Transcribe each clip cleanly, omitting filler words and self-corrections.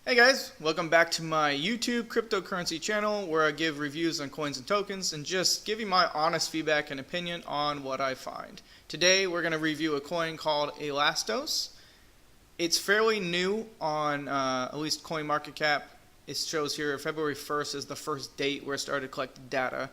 Hey guys, welcome back to my YouTube cryptocurrency channel where I give reviews on coins and tokens and just give you my honest feedback and opinion on what I find. Today we're going to review a coin called Elastos. It's fairly new on at least CoinMarketCap. It shows here February 1st is the first date where it started collecting data.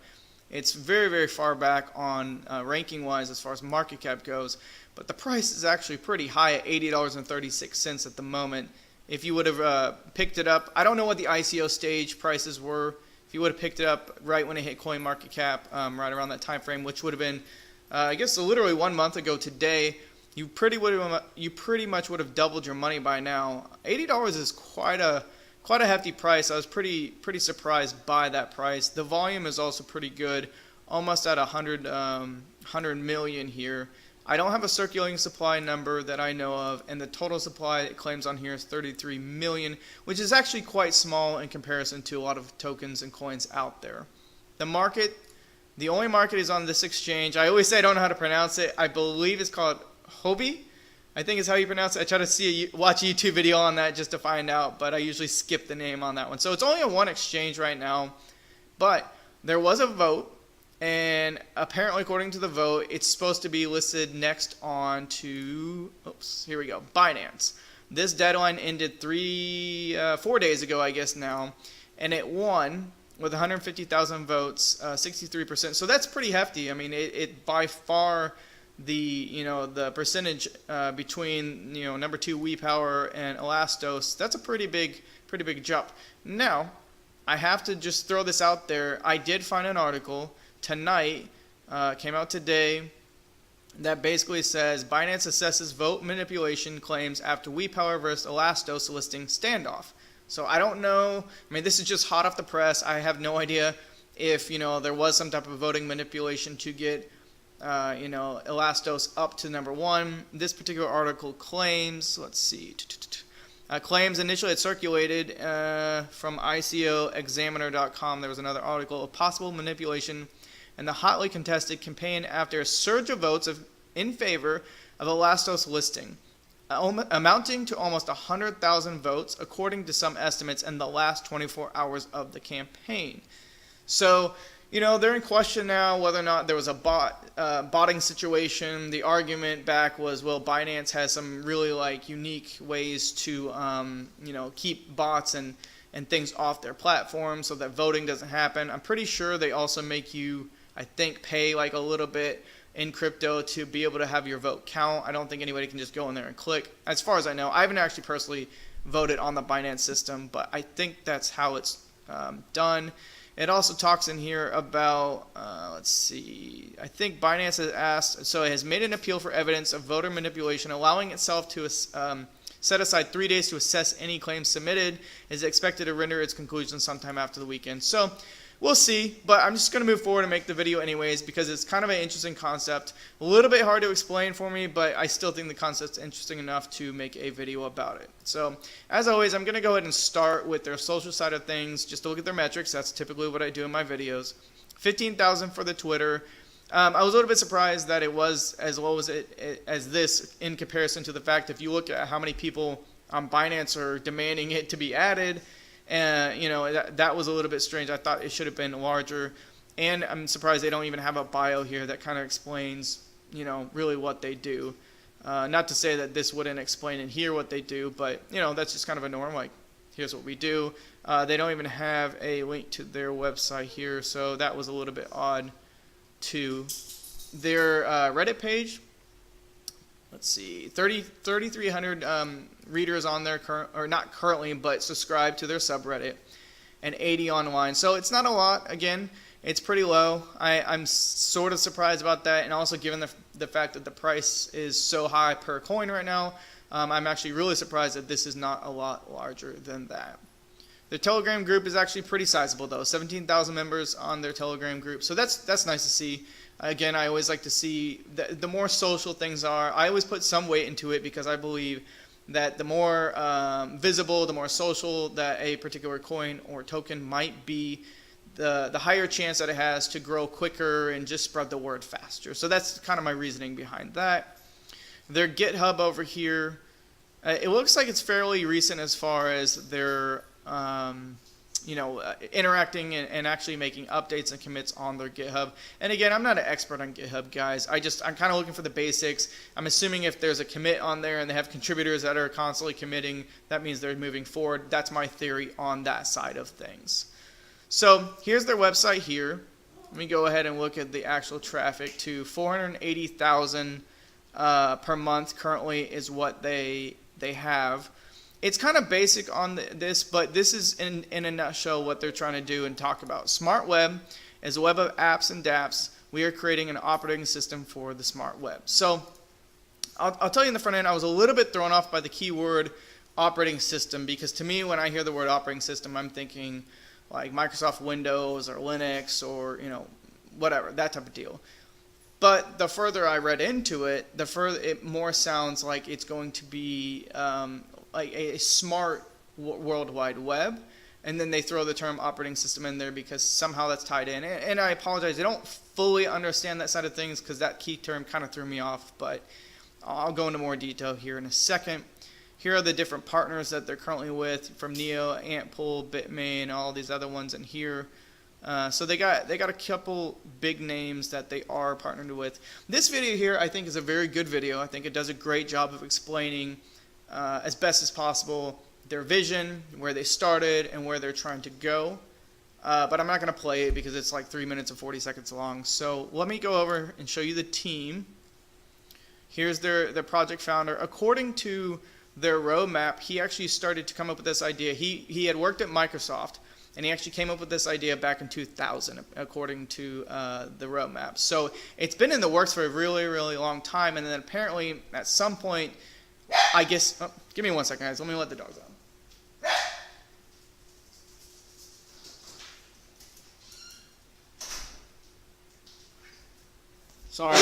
It's very far back on ranking wise as far as market cap goes, but the price is actually pretty high at $80.36 at the moment. If you would have picked it up, I don't know what the ICO stage prices were. If you would have picked it up right when it hit CoinMarketCap, right around that time frame, which would have been, I guess, literally 1 month ago today, you pretty much would have doubled your money by now. $80 is quite a hefty price. I was pretty surprised by that price. The volume is also pretty good, almost at 100 million here. I don't have a circulating supply number that I know of, and the total supply it claims on here is 33 million, which is actually quite small in comparison to a lot of tokens and coins out there. The only market is on this exchange. I always say I don't know how to pronounce it. I believe it's called Huobi. I think is how you pronounce it. I try to watch a YouTube video on that just to find out, but I usually skip the name on that one. So it's only on one exchange right now, but there was a vote. And apparently, according to the vote, it's supposed to be listed next on to, Binance. This deadline ended 4 days ago, I guess now, and it won with 150,000 votes, 63%. So that's pretty hefty. I mean, it by far the percentage between number 2 WePower and Elastos. That's a pretty big jump. Now, I have to just throw this out there. I did find an article tonight, came out today, that basically says Binance assesses vote manipulation claims after WePower versus Elastos listing standoff. So I don't know. I mean, this is just hot off the press. I have no idea if there was some type of voting manipulation to get Elastos up to number 1. This particular article claims, claims initially it circulated from ICOexaminer.com. There was another article of possible manipulation and the hotly contested campaign after a surge of votes in favor of Elastos listing, amounting to almost 100,000 votes, according to some estimates, in the last 24 hours of the campaign. So, they're in question now whether or not there was a botting situation. The argument back was, well, Binance has some really unique ways to, keep bots and things off their platform so that voting doesn't happen. I'm pretty sure they also make you, I think, pay a little bit in crypto to be able to have your vote count. I don't think anybody can just go in there and click. As far as I know, I haven't actually personally voted on the Binance system, but I think that's how it's done. It also talks in here about, I think Binance has asked, so it has made an appeal for evidence of voter manipulation, allowing itself to set aside 3 days to assess any claims submitted. Is expected to render its conclusion sometime after the weekend. So we'll see, but I'm just going to move forward and make the video anyways because it's kind of an interesting concept. A little bit hard to explain for me, but I still think the concept's interesting enough to make a video about it. So as always, I'm going to go ahead and start with their social side of things just to look at their metrics. That's typically what I do in my videos. 15,000 for the Twitter. I was a little bit surprised that it was as low as this in comparison to the fact if you look at how many people on Binance are demanding it to be added, that was a little bit strange. I thought it should have been larger, and I'm surprised they don't even have a bio here that kind of explains, really what they do. Not to say that this wouldn't explain in here what they do, but that's just kind of a norm. Here's what we do. They don't even have a link to their website here, so that was a little bit odd. To their Reddit page, 3,300 readers on there, or not currently, but subscribed to their subreddit, and 80 online. So it's not a lot. Again, it's pretty low. I'm sort of surprised about that, and also given the fact that the price is so high per coin right now, I'm actually really surprised that this is not a lot larger than that. The Telegram group is actually pretty sizable, though. 17,000 members on their Telegram group. So that's nice to see. Again, I always like to see the more social things are. I always put some weight into it because I believe that the more visible, the more social that a particular coin or token might be, the higher chance that it has to grow quicker and just spread the word faster. So that's kind of my reasoning behind that. Their GitHub over here, It looks like it's fairly recent as far as their interacting and actually making updates and commits on their GitHub. And again, I'm not an expert on GitHub, guys. I'm kind of looking for the basics. I'm assuming if there's a commit on there and they have contributors that are constantly committing, that means they're moving forward. That's my theory on that side of things. So here's their website here. Let me go ahead and look at the actual traffic to 480,000 per month currently is what they have. It's kind of basic on this, but this is in a nutshell what they're trying to do and talk about. Smart web is a web of apps and dApps. We are creating an operating system for the smart web. So I'll tell you in the front end, I was a little bit thrown off by the keyword operating system, because to me, when I hear the word operating system, I'm thinking like Microsoft Windows or Linux or whatever, that type of deal. But the further I read into it, the further it more sounds like it's going to be like a smart World Wide Web, and then they throw the term operating system in there because somehow that's tied in. And I apologize, I don't fully understand that side of things because that key term kind of threw me off, but I'll go into more detail here in a second. Here are the different partners that they're currently with, from Neo, Antpool, Bitmain, all these other ones in here. So they got a couple big names that they are partnered with. This video here I think is a very good video. I think it does a great job of explaining as best as possible their vision, where they started, and where they're trying to go. But I'm not going to play it because it's like 3 minutes and 40 seconds long. So let me go over and show you the team. Here's their project founder. According to their roadmap, he actually started to come up with this idea. He had worked at Microsoft, and he actually came up with this idea back in 2000, according to the roadmap. So it's been in the works for a really, really long time, and then apparently at some point, I guess, give me 1 second, guys. Let me let the dogs out. Sorry,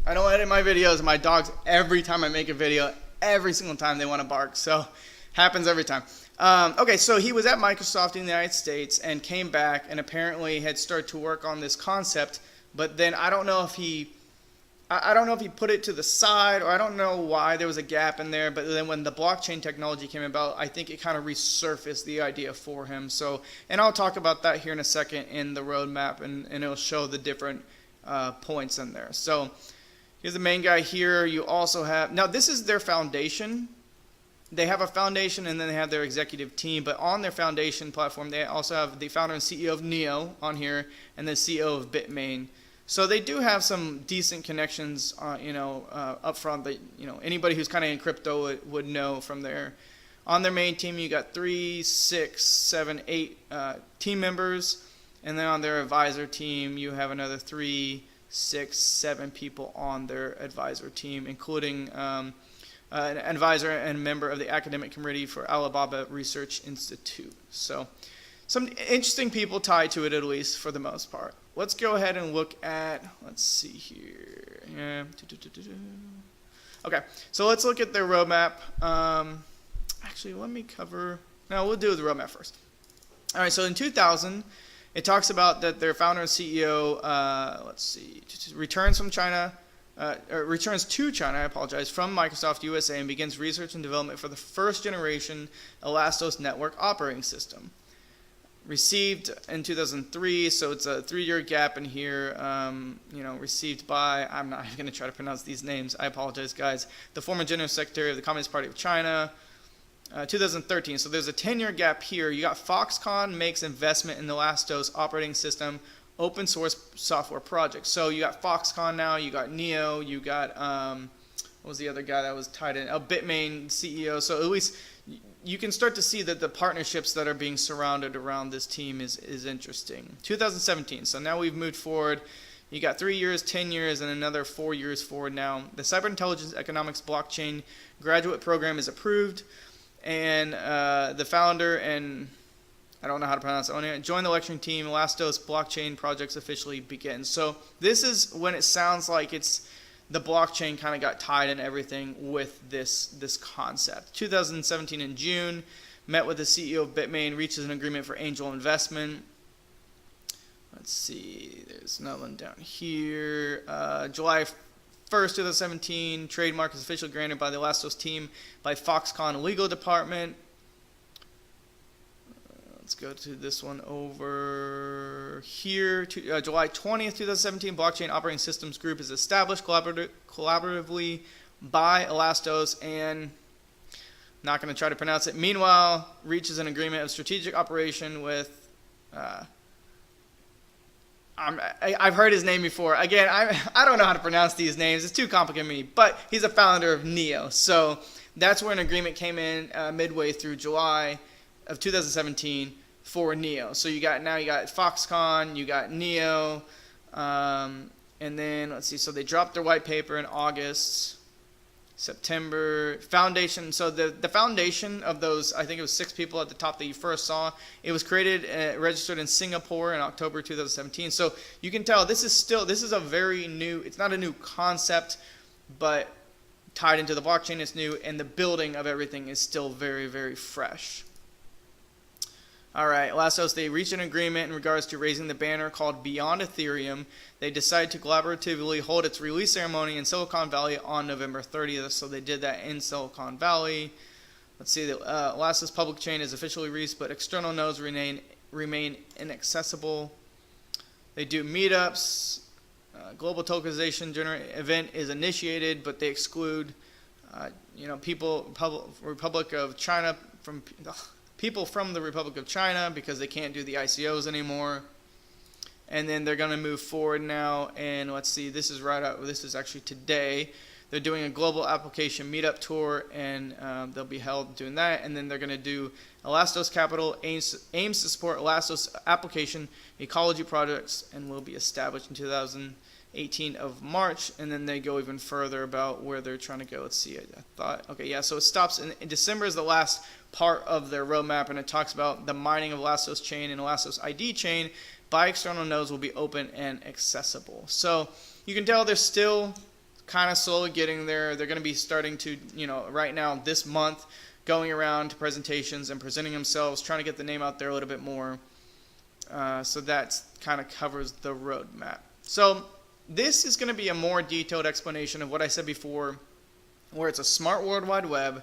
I don't edit my videos. My dogs, every time I make a video, every single time they want to bark. So happens every time. Okay, so he was at Microsoft in the United States and came back and apparently had started to work on this concept, but then I don't know if he put it to the side, or I don't know why there was a gap in there, but then when the blockchain technology came about, I think it kind of resurfaced the idea for him. So, and I'll talk about that here in a second in the roadmap, and it'll show the different points in there. So here's the main guy here. You also have, now this is their foundation. They have a foundation and then they have their executive team, but on their foundation platform, they also have the founder and CEO of Neo on here and the CEO of Bitmain. So they do have some decent connections, up front that, anybody who's kind of in crypto would know from there. On their main team, you got 3, 6, 7, 8 team members. And then on their advisor team, you have another 3, 6, 7 people on their advisor team, including an advisor and member of the academic committee for Alibaba Research Institute. So some interesting people tied to it, at least for the most part. Let's go ahead and look at, let's see here. Yeah. Okay, so let's look at their roadmap. Actually, let me cover, no, we'll do the roadmap first. All right, so in 2000, it talks about that their founder and CEO, returns to China, I apologize, from Microsoft USA and begins research and development for the first generation Elastos network operating system. Received in 2003, so it's a 3-year gap in here. Received by, I'm not even going to try to pronounce these names. I apologize, guys. The former General Secretary of the Communist Party of China. 2013, so there's a 10-year gap here. You got Foxconn makes investment in the Elastos operating system open source software project. So you got Foxconn now, you got Neo, you got, what was the other guy that was tied in? Bitmain CEO. So at least you can start to see that the partnerships that are being surrounded around this team is interesting. 2017, so now we've moved forward. You got 3 years, 10 years, and another 4 years forward now. The Cyber Intelligence Economics Blockchain Graduate Program is approved. And the founder and, I don't know how to pronounce it, join the lecturing team. Elastos blockchain projects officially begin. So this is when it sounds like it's the blockchain kind of got tied in everything with this concept. 2017 in June, met with the CEO of Bitmain, reaches an agreement for angel investment. Let's see, there's another one down here. July 1st, 2017. Trademark is officially granted by the Elastos team by Foxconn legal department. Let's go to this one over here. July 20th, 2017, Blockchain Operating Systems Group is established collaboratively by Elastos and, not going to try to pronounce it, meanwhile, reaches an agreement of strategic operation with, I've heard his name before. Again, I don't know how to pronounce these names. It's too complicated for me, but he's a founder of Neo. So that's where an agreement came in midway through July of 2017 for Neo. So you got Foxconn, you got Neo, and then let's see. So they dropped their white paper in August, September. Foundation. So the foundation of those, I think it was 6 people at the top that you first saw. It was created, registered in Singapore in October 2017. So you can tell this is a very new. It's not a new concept, but tied into the blockchain, it's new, and the building of everything is still very, very fresh. All right, Elastos, they reached an agreement in regards to raising the banner called Beyond Ethereum. They decided to collaboratively hold its release ceremony in Silicon Valley on November 30th, so they did that in Silicon Valley. Let's see, the Elastos public chain is officially released, but external nodes remain inaccessible. They do meetups. Global tokenization event is initiated, but they exclude, people from the Republic of China because they can't do the ICOs anymore. And then they're going to move forward now, and let's see, this is actually today. They're doing a global application meetup tour, and they'll be held doing that. And then they're going to do Elastos Capital aims to support Elastos application ecology projects and will be established in 2018 of March. And then they go even further about where they're trying to go. Let's see. So it stops in December is the last part of their roadmap, and it talks about the mining of Elastos chain and Elastos ID chain by external nodes will be open and accessible. So you can tell they're still kind of slowly getting there. They're going to be starting to, right now this month, going around to presentations and presenting themselves, trying to get the name out there a little bit more. So that kind of covers the roadmap. So this is going to be a more detailed explanation of what I said before, where it's a smart World Wide Web.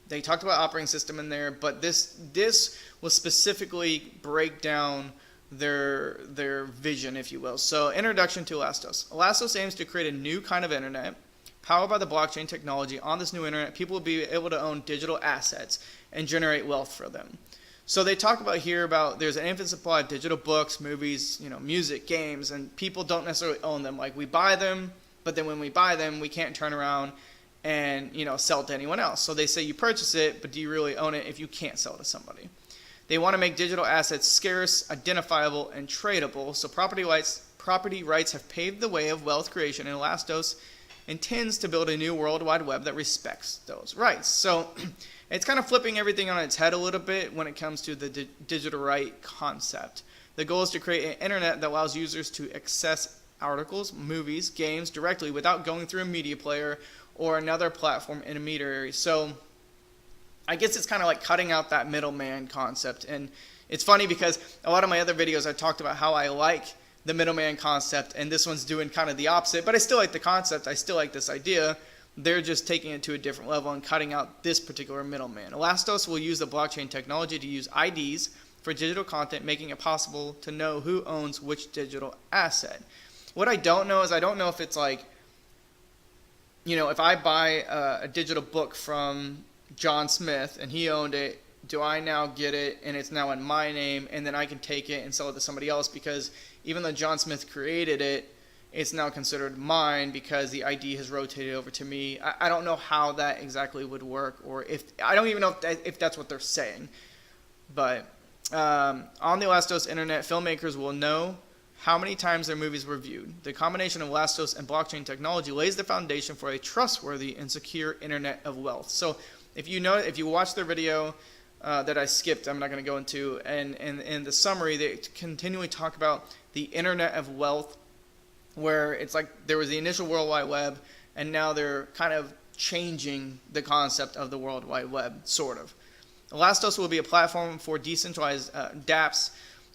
They talked about operating system in there, but this will specifically break down their vision, if you will. So, introduction to Elastos. Elastos aims to create a new kind of internet powered by the blockchain technology. On this new internet, people will be able to own digital assets and generate wealth for them. So they talk about there's an infinite supply of digital books, movies, music, games, and people don't necessarily own them. Like, we buy them, but then when we buy them, we can't turn around and sell it to anyone else. So they say you purchase it, but do you really own it if you can't sell it to somebody? They want to make digital assets scarce, identifiable, and tradable. So property rights have paved the way of wealth creation, and Elastos intends to build a new World Wide Web that respects those rights. So it's kind of flipping everything on its head a little bit when it comes to the digital right concept. The goal is to create an internet that allows users to access articles, movies, games directly without going through a media player or another platform intermediary. So I guess it's kind of like cutting out that middleman concept. And it's funny because a lot of my other videos I talked about how I like the middleman concept, and this one's doing kind of the opposite, but I still like the concept. I still like this idea. They're just taking it to a different level and cutting out this particular middleman. Elastos will use the blockchain technology to use IDs for digital content, making it possible to know who owns which digital asset. What I don't know is if it's like, if I buy a digital book from John Smith and he owned it, do I now get it and it's now in my name, and then I can take it and sell it to somebody else? Because even though John Smith created it, it's now considered mine because the ID has rotated over to me. I don't know how that exactly would work, or I don't even know if that's what they're saying. But on the Elastos internet, filmmakers will know how many times their movies were viewed. The combination of Elastos and blockchain technology lays the foundation for a trustworthy and secure internet of wealth. So if you watch their video that I skipped, I'm not going to go into, and in the summary, they continually talk about the internet of wealth, where it's like there was the initial World Wide Web, and now they're kind of changing the concept of the World Wide Web, sort of. Elastos will be a platform for decentralized dApps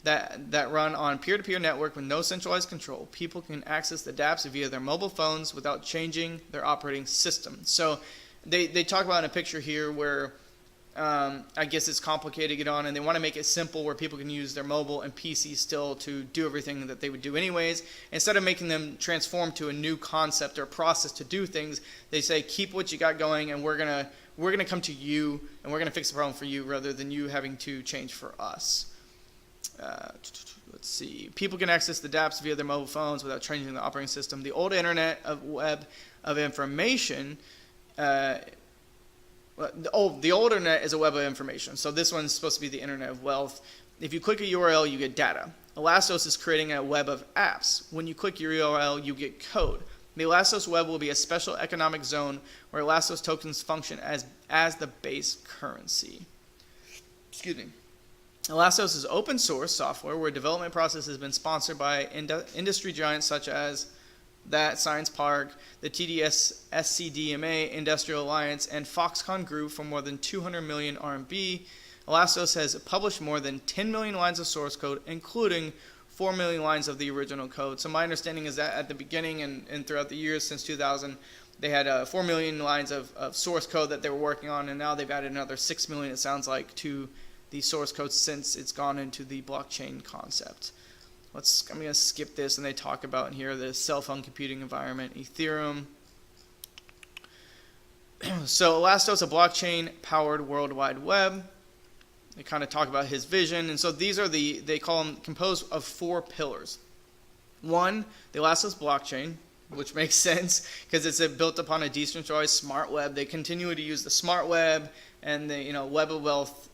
that run on peer-to-peer network with no centralized control. People can access the dApps via their mobile phones without changing their operating system. So they talk about in a picture here where I guess it's complicated to get on, and they want to make it simple where people can use their mobile and PC still to do everything that they would do anyways. Instead of making them transform to a new concept or process to do things, they say keep what you got going, and we're gonna come to you and we're gonna fix the problem for you rather than you having to change for us. Let's see. People can access the dApps via their mobile phones without changing the operating system. The old internet of web of information. The old internet is a web of information. So this one's supposed to be the internet of wealth. If you click a URL, you get data. Elastos is creating a web of apps. When you click your URL, you get code. The Elastos web will be a special economic zone where Elastos tokens function as the base currency. Excuse me. Elastos is open source software where development process has been sponsored by industry giants such as Science Park, the TDS SCDMA Industrial Alliance, and Foxconn Group for more than 200 million RMB. Elastos has published more than 10 million lines of source code, including 4 million lines of the original code. So my understanding is that at the beginning and throughout the years since 2000, they had 4 million lines of source code that they were working on, and now they've added another 6 million, it sounds like, to the source code since it's gone into the blockchain concept. I'm going to skip this, and they talk about in here the cell phone computing environment, Ethereum. So Elastos, a blockchain-powered World Wide Web. They kind of talk about his vision, and so these are they call them composed of 4 pillars. One, the Elastos blockchain, which makes sense because it's built upon a decentralized smart web. They continue to use the smart web and the web of wealth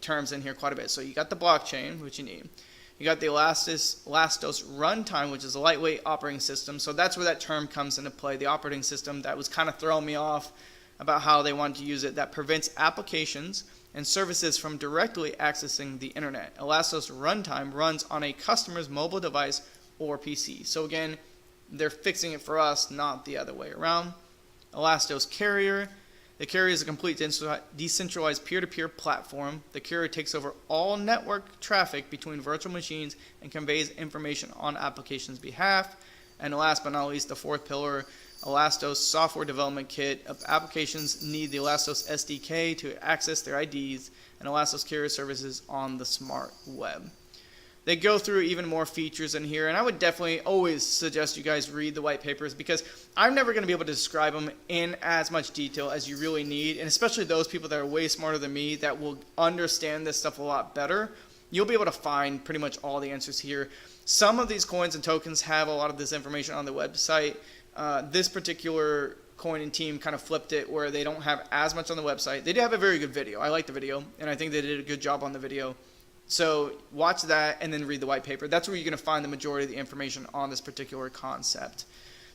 terms in here quite a bit. So you got the blockchain, which you need. You got the Elastos runtime, which is a lightweight operating system. So that's where that term comes into play. The operating system that was kind of throwing me off about how they wanted to use it, that prevents applications and services from directly accessing the internet. Elastos runtime runs on a customer's mobile device or PC. So again, they're fixing it for us, not the other way around. Elastos carrier. The carrier is a complete decentralized peer-to-peer platform. The carrier takes over all network traffic between virtual machines and conveys information on applications' behalf. And last but not least, the 4th pillar, Elastos software development kit. Applications need the Elastos SDK to access their IDs and Elastos carrier services on the smart web. They go through even more features in here, and I would definitely always suggest you guys read the white papers because I'm never going to be able to describe them in as much detail as you really need, and especially those people that are way smarter than me that will understand this stuff a lot better. You'll be able to find pretty much all the answers here. Some of these coins and tokens have a lot of this information on the website. This particular coin and team kind of flipped it where they don't have as much on the website. They did have a very good video. I like the video, and I think they did a good job on the video. So watch that and then read the white paper. That's where you're going to find the majority of the information on this particular concept.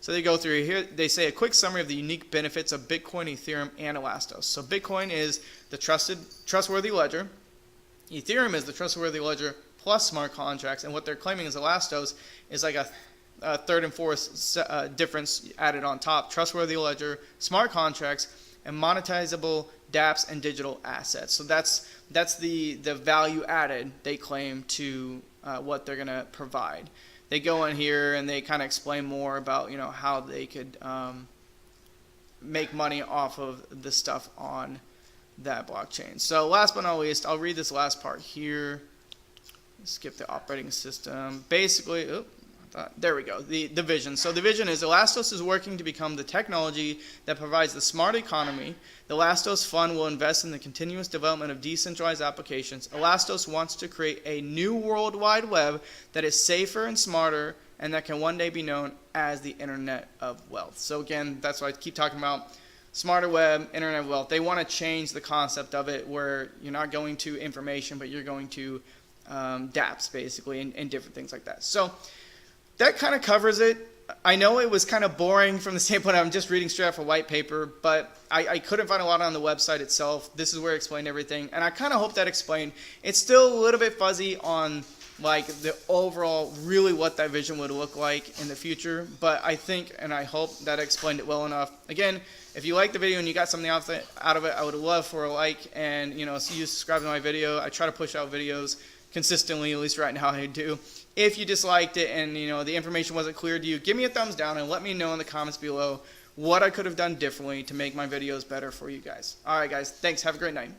So they go through here. They say a quick summary of the unique benefits of Bitcoin, Ethereum, and Elastos. So Bitcoin is the trustworthy ledger. Ethereum is the trustworthy ledger plus smart contracts. And what they're claiming is Elastos is like a third and fourth difference added on top. Trustworthy ledger, smart contracts, and monetizable dApps and digital assets. So that's the value added they claim to what they're going to provide. They go in here and they kind of explain more about how they could make money off of the stuff on that blockchain. So last but not least, I'll read this last part here. Skip the operating system. Basically, there we go, the vision. So the vision is Elastos is working to become the technology that provides the smart economy. The Elastos Fund will invest in the continuous development of decentralized applications. Elastos wants to create a new World Wide Web that is safer and smarter and that can one day be known as the Internet of Wealth. So again, that's why I keep talking about smarter web, Internet of Wealth. They want to change the concept of it where you're not going to information, but you're going to dApps basically and different things like that. So that kind of covers it. I know it was kind of boring from the standpoint I'm just reading straight off a white paper, but I couldn't find a lot on the website itself. This is where it explained everything, and I kind of hope that explained. It's still a little bit fuzzy on like the overall really what that vision would look like in the future, but I think and I hope that explained it well enough. Again, if you like the video and you got something out of it, I would love for a like and you subscribe to my video. I try to push out videos consistently, at least right now I do. If you disliked it and the information wasn't clear to you, give me a thumbs down and let me know in the comments below what I could have done differently to make my videos better for you guys. Alright guys, thanks, have a great night.